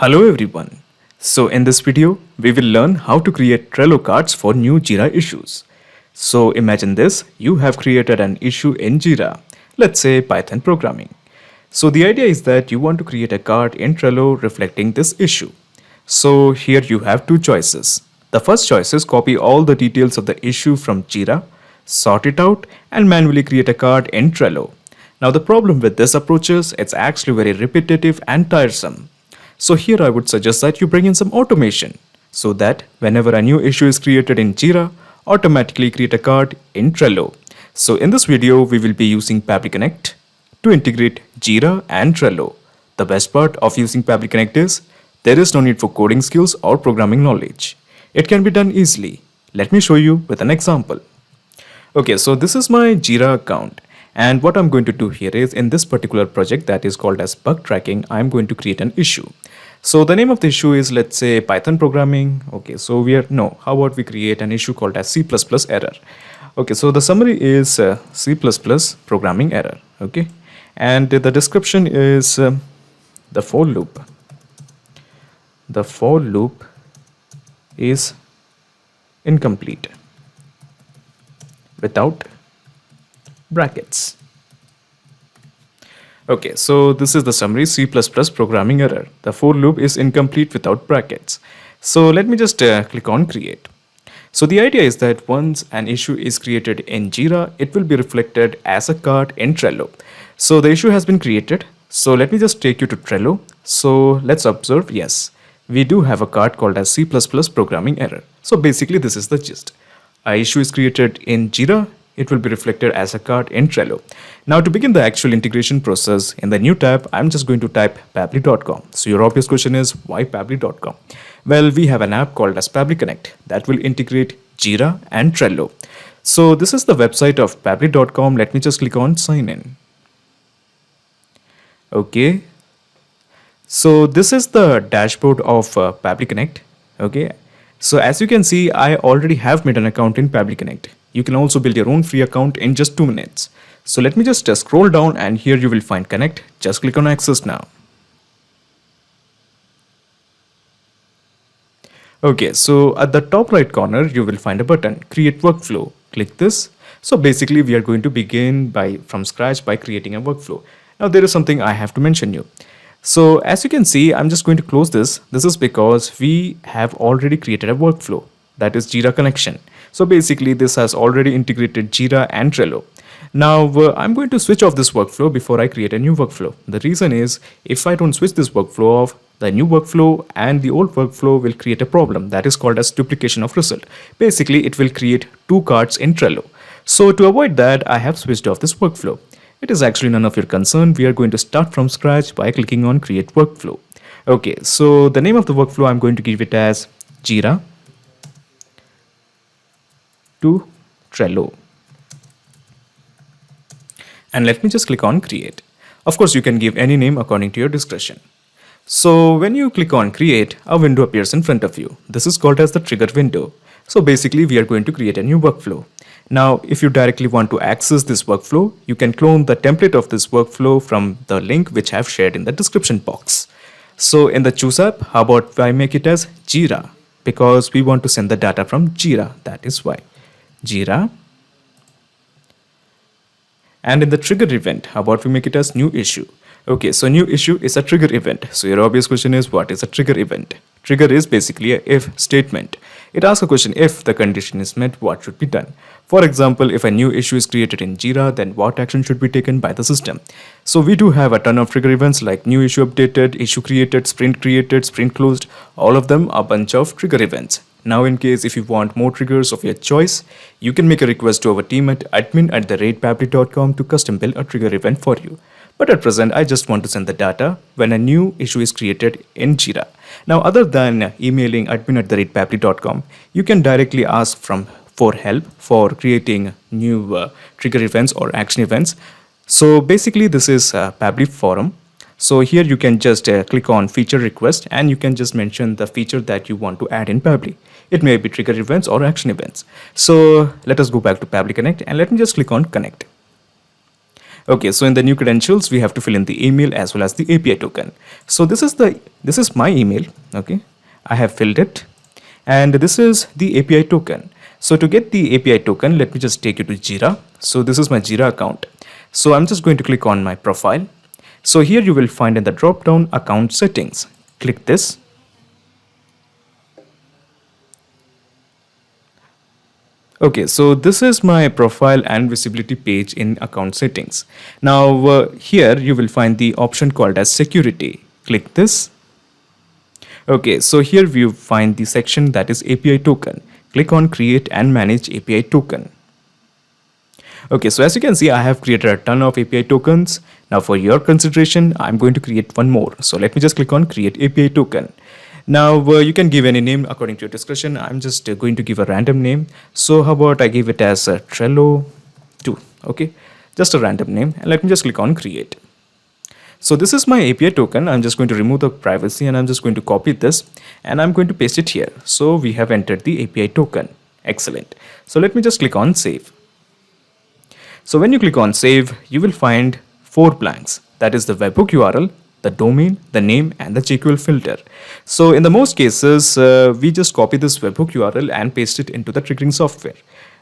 Hello everyone. So in this video, we will learn how to create Trello cards for new Jira issues. So imagine this, you have created an issue in Jira, let's say Python programming. So the idea is that you want to create a card in Trello reflecting this issue. So here you have two choices. The first choice is copy all the details of the issue from Jira, sort it out and manually create a card in Trello. Now the problem with this approach is it's actually very repetitive and tiresome. So here I would suggest that you bring in some automation so that whenever a new issue is created in Jira, automatically create a card in Trello. So in this video, we will be using Pabbly Connect to integrate Jira and Trello. The best part of using Pabbly Connect is there is no need for coding skills or programming knowledge. It can be done easily. Let me show you with an example. Okay, so this is my Jira account. And what I'm going to do here is in this particular project that is called as bug tracking, I'm going to create an issue. So the name of the issue is, let's say, Python programming. Okay, so how about we create an issue called as C++ error. Okay, so the summary is C++ programming error. Okay, and the description is the for loop. The for loop is incomplete without brackets. Okay, so this is the summary C++ programming error. The for loop is incomplete without brackets. So let me just click on create. So the idea is that once an issue is created in Jira, it will be reflected as a card in Trello. So the issue has been created. So let me just take you to Trello. So let's observe, yes, we do have a card called as C++ programming error. So basically this is the gist. A issue is created in Jira, it will be reflected as a card in Trello. Now to begin the actual integration process, in the new tab, I'm just going to type pabbly.com. So your obvious question is, why pabbly.com? Well, we have an app called as Pabbly Connect that will integrate Jira and Trello. So this is the website of pabbly.com. Let me just click on sign in. Okay. So this is the dashboard of Pabbly Connect. Okay. So as you can see, I already have made an account in Pabbly Connect. You can also build your own free account in just 2 minutes. So let me just scroll down and here you will find Connect. Just click on Access now. Okay, so at the top right corner, you will find a button, Create Workflow. Click this. So basically, we are going to begin from scratch by creating a workflow. Now there is something I have to mention you. So as you can see, I'm just going to close this. This is because we have already created a workflow, that is Jira connection. So basically this has already integrated Jira and Trello. Now I'm going to switch off this workflow before I create a new workflow. The reason is if I don't switch this workflow off, the new workflow and the old workflow will create a problem that is called as duplication of result. Basically it will create 2 cards in Trello. So to avoid that, I have switched off this workflow. It is actually none of your concern. We are going to start from scratch by clicking on create workflow. Okay, so the name of the workflow, I'm going to give it as Jira to Trello. And let me just click on create. Of course, you can give any name according to your discretion. So when you click on create, a window appears in front of you. This is called as the trigger window. So basically we are going to create a new workflow. Now, if you directly want to access this workflow, you can clone the template of this workflow from the link which I have shared in the description box. So in the choose app, how about I make it as Jira? Because we want to send the data from Jira, that is why. Jira. And in the trigger event, how about we make it as new issue? Okay, so new issue is a trigger event. So your obvious question is, what is a trigger event? Trigger is basically a if statement. It asks a question, if the condition is met, what should be done? For example, if a new issue is created in Jira, then what action should be taken by the system? So we do have a ton of trigger events like new issue updated, issue created, sprint closed. All of them are a bunch of trigger events. Now in case if you want more triggers of your choice, you can make a request to our team at admin@pabbly.com to custom build a trigger event for you. But at present, I just want to send the data when a new issue is created in Jira. Now, other than emailing admin@pabbly.com, you can directly ask for help for creating new trigger events or action events. So basically, this is Pabbly forum. So here you can just click on feature request and you can just mention the feature that you want to add in Pabbly. It may be trigger events or action events. So let us go back to Pabbly Connect and let me just click on connect. Okay, so in the new credentials, we have to fill in the email as well as the API token. So this is my email. Okay, I have filled it, and this is the API token. So to get the API token, let me just take you to Jira. So this is my Jira account. So I'm just going to click on my profile. So here you will find in the drop down account settings. Click this. Okay, so this is my profile and visibility page in account settings. Now here you will find the option called as security. Click this. Okay, so here you find the section that is API token. Click on create and manage API token. Okay, so as you can see, I have created a ton of API tokens. Now for your consideration, I'm going to create one more. So let me just click on create API token. Now you can give any name according to your discretion. I'm just going to give a random name. So how about I give it as Trello 2. Okay, just a random name, and let me just click on create. So this is my API token. I'm just going to remove the privacy, and I'm just going to copy this, and I'm going to paste it here. So we have entered the API token. Excellent. So let me just click on save. So when you click on save, you will find 4 blanks. That is the webhook URL, the domain, the name, and the JQL filter. So in the most cases, we just copy this webhook URL and paste it into the triggering software.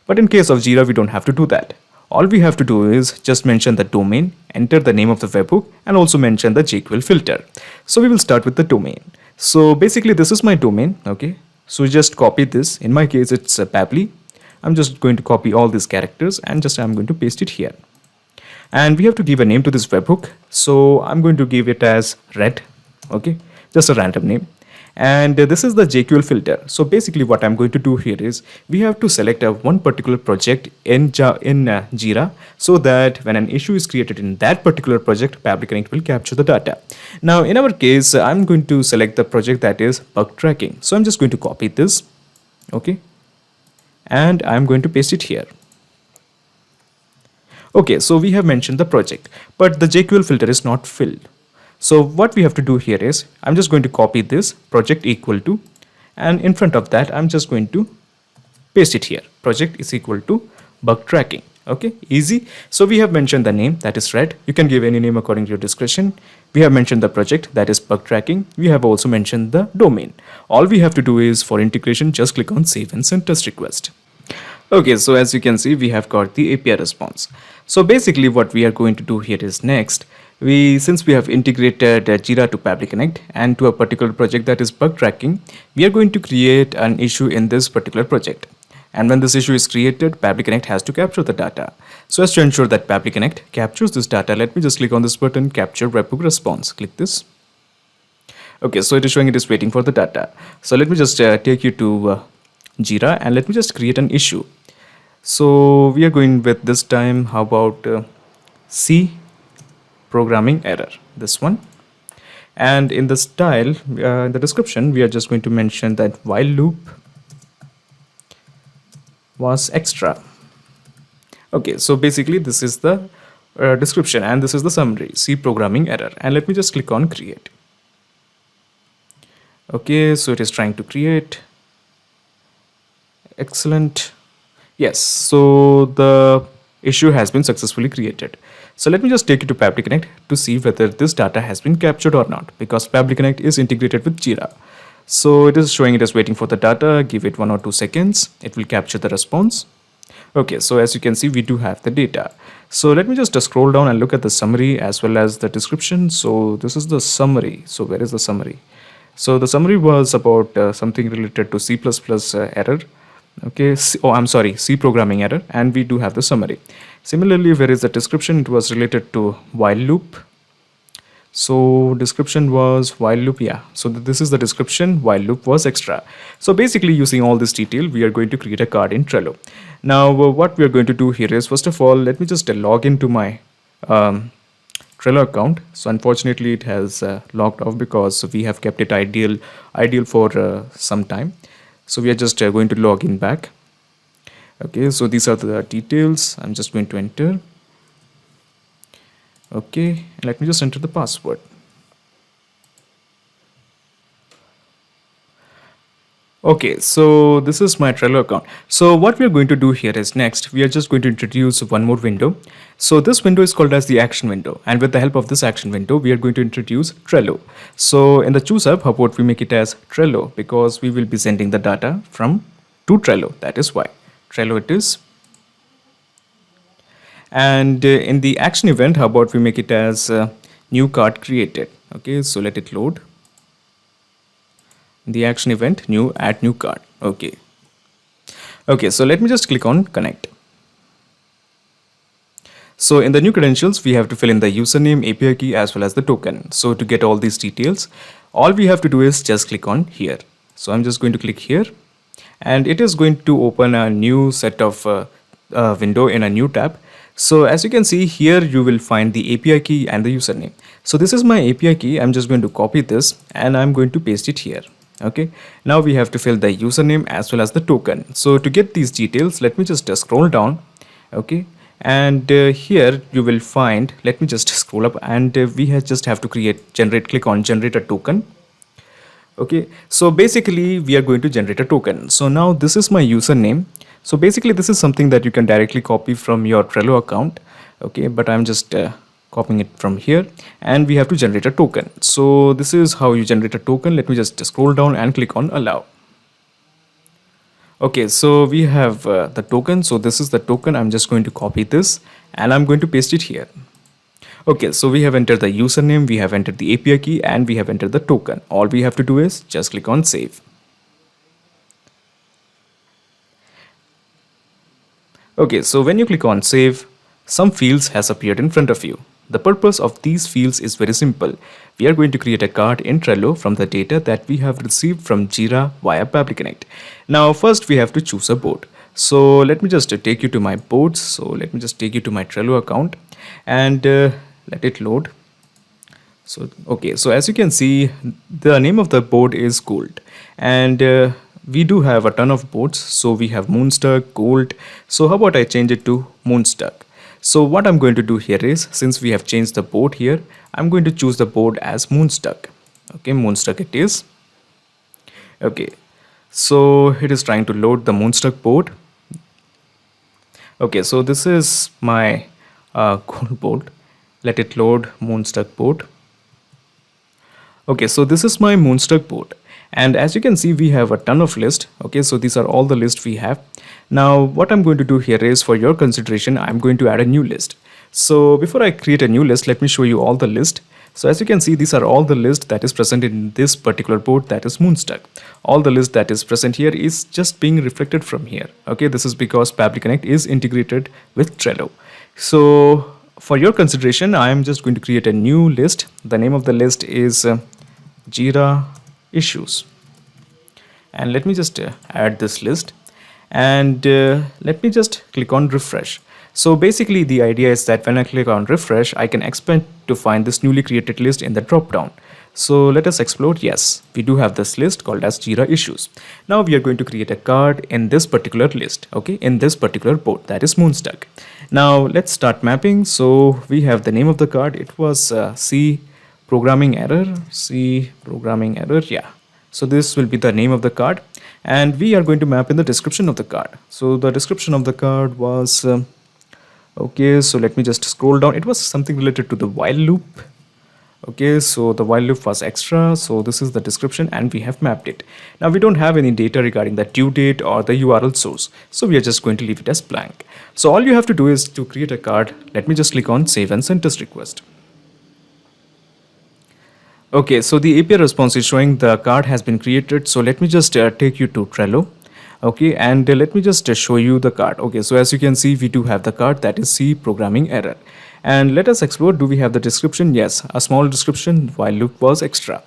But in case of Jira, we don't have to do that. All we have to do is just mention the domain, enter the name of the webhook, and also mention the JQL filter. So we will start with the domain. So basically this is my domain. Okay, so just copy this. In my case, it's Pabbly. I'm just going to copy all these characters and just I'm going to paste it here. And we have to give a name to this webhook. So I'm going to give it as red. Okay, just a random name. And this is the JQL filter. So basically what I'm going to do here is we have to select one particular project in Jira, so that when an issue is created in that particular project, Pabbly Connect will capture the data. Now in our case, I'm going to select the project that is bug tracking. So I'm just going to copy this. Okay, and I'm going to paste it here. Okay, so we have mentioned the project, but the JQL filter is not filled. So what we have to do here is I'm just going to copy this project equal to, and in front of that I'm just going to paste it here. Project is equal to bug tracking. Okay, easy. So we have mentioned the name, that is red. You can give any name according to your discretion. We have mentioned the project, that is bug tracking. We have also mentioned the domain. All we have to do is for integration, just click on save and send test request. Okay, so as you can see, we have got the API response. So basically what we are going to do here is next, since we have integrated Jira to Pabbly Connect and to a particular project that is bug tracking, we are going to create an issue in this particular project. And when this issue is created, Pabbly Connect has to capture the data. So as to ensure that Pabbly Connect captures this data, let me just click on this button, capture webhook response. Click this. Okay, so it is showing it is waiting for the data. So let me just take you to Jira and let me just create an issue. So we are going with this time, how about C programming error, this one. And in the style, in the description, we are just going to mention that while loop was extra. Okay, so basically this is the description and this is the summary, C programming error. And let me just click on create. Okay, so it is trying to create. Excellent. Yes, so the issue has been successfully created. So let me just take you to Pabbly Connect to see whether this data has been captured or not, because Pabbly Connect is integrated with Jira. So it is showing it is waiting for the data. Give it 1 or 2 seconds. It will capture the response. Okay, so as you can see, we do have the data. So let me just scroll down and look at the summary as well as the description. So this is the summary. So where is the summary? So the summary was about something related to C++ error. Okay, C programming error, and we do have the summary. Similarly, where is the description? It was related to while loop. So description was while loop, yeah. So this is the description, while loop was extra. So basically using all this detail, we are going to create a card in Trello. Now what we are going to do here is, first of all, let me just log into my Trello account. So unfortunately it has logged off because we have kept it ideal for some time. So we are just going to log in back. Okay, so these are the details. I'm just going to enter. Okay, let me just enter the password. Okay, so this is my Trello account. So what we are going to do here is next, we are just going to introduce one more window. So this window is called as the action window. And with the help of this action window, we are going to introduce Trello. So in the choose app, how about we make it as Trello, because we will be sending the data from to Trello. That is why Trello it is. And in the action event, how about we make it as new card created. Okay, so let it load. The action event, new, add new card. Okay, so let me just click on connect. So in the new credentials, we have to fill in the username, API key as well as the token. So to get all these details, all we have to do is just click on here. So I'm just going to click here, and it is going to open a new set of window in a new tab. So as you can see here, you will find the API key and the username. So this is my API key. I'm just going to copy this and I'm going to paste it here. Okay, now we have to fill the username as well as the token. So to get these details, let me just scroll down. Okay, and here you will find, let me just scroll up, and we just have to click on generate a token. Okay, so basically we are going to generate a token. So now this is my username. So basically this is something that you can directly copy from your Trello account. Okay, but I'm just copying it from here, and we have to generate a token. So this is how you generate a token. Let me just scroll down and click on allow. Okay, so we have the token. So this is the token. I'm just going to copy this and I'm going to paste it here. Okay, so we have entered the username, we have entered the API key, and we have entered the token. All we have to do is just click on save. Okay, so when you click on save, some fields has appeared in front of you. The purpose of these fields is very simple. We are going to create a card in Trello from the data that we have received from Jira via Pabbly Connect. Now first we have to choose a board. So let me just take you to my boards. So let me just take you to my Trello account and let it load. So okay, so as you can see, the name of the board is Gold, and we do have a ton of boards. So we have Moonstruck, Gold. So how about I change it to Moonstruck? So what I'm going to do here is, since we have changed the board here, I'm going to choose the board as Moonstruck. Okay, Moonstruck it is. Okay, so it is trying to load the Moonstruck board. Okay, so this is my Gold board. Let it load Moonstruck board. Okay, so this is my Moonstruck board, and as you can see, we have a ton of list. Okay, so these are all the list we have. Now what I'm going to do here is, for your consideration, I'm going to add a new list. So before I create a new list, let me show you all the list. So as you can see, these are all the list that is present in this particular board, that is Moonstruck. All the list that is present here is just being reflected from here. Okay, this is because Pabbly Connect is integrated with Trello. So for your consideration, I am just going to create a new list. The name of the list is Jira issues, and let me just add this list, and let me just click on refresh. So basically the idea is that when I click on refresh, I can expect to find this newly created list in the drop down. So let us explore. Yes, we do have this list called as Jira issues. Now we are going to create a card in this particular list, okay, in this particular board, that is Moonstruck. Now let's start mapping. So we have the name of the card. It was C programming error, yeah. So this will be the name of the card, and we are going to map in the description of the card. So the description of the card was okay, so let me just scroll down. It was something related to the while loop. Okay, so the while loop was extra. So this is the description, and we have mapped it. Now we don't have any data regarding the due date or the URL source, so we are just going to leave it as blank. So all you have to do is to create a card. Let me just click on save and send test request. Okay, so the API response is showing the card has been created. So let me just take you to Trello. Okay, and let me just show you the card. Okay, so as you can see, we do have the card, that is C programming error. And let us explore. Do we have the description? Yes, a small description, while loop was extra.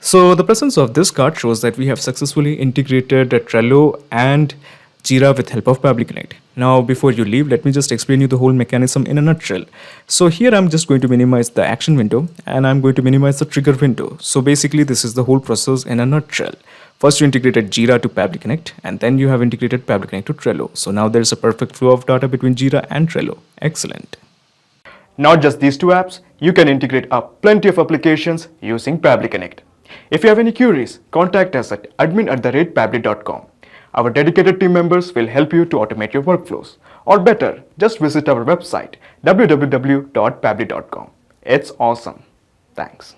So the presence of this card shows that we have successfully integrated Trello and Jira with help of Pabbly Connect. Now before you leave, let me just explain you the whole mechanism in a nutshell. So here I'm just going to minimize the action window, and I'm going to minimize the trigger window. So basically this is the whole process in a nutshell. First you integrated Jira to Pabbly Connect, and then you have integrated Pabbly Connect to Trello. So now there's a perfect flow of data between Jira and Trello. Excellent. Not just these two apps, you can integrate up plenty of applications using Pabbly Connect. If you have any queries, contact us at admin@pabbly.com. Our dedicated team members will help you to automate your workflows. Or better, just visit our website www.pabbly.com. It's awesome. Thanks.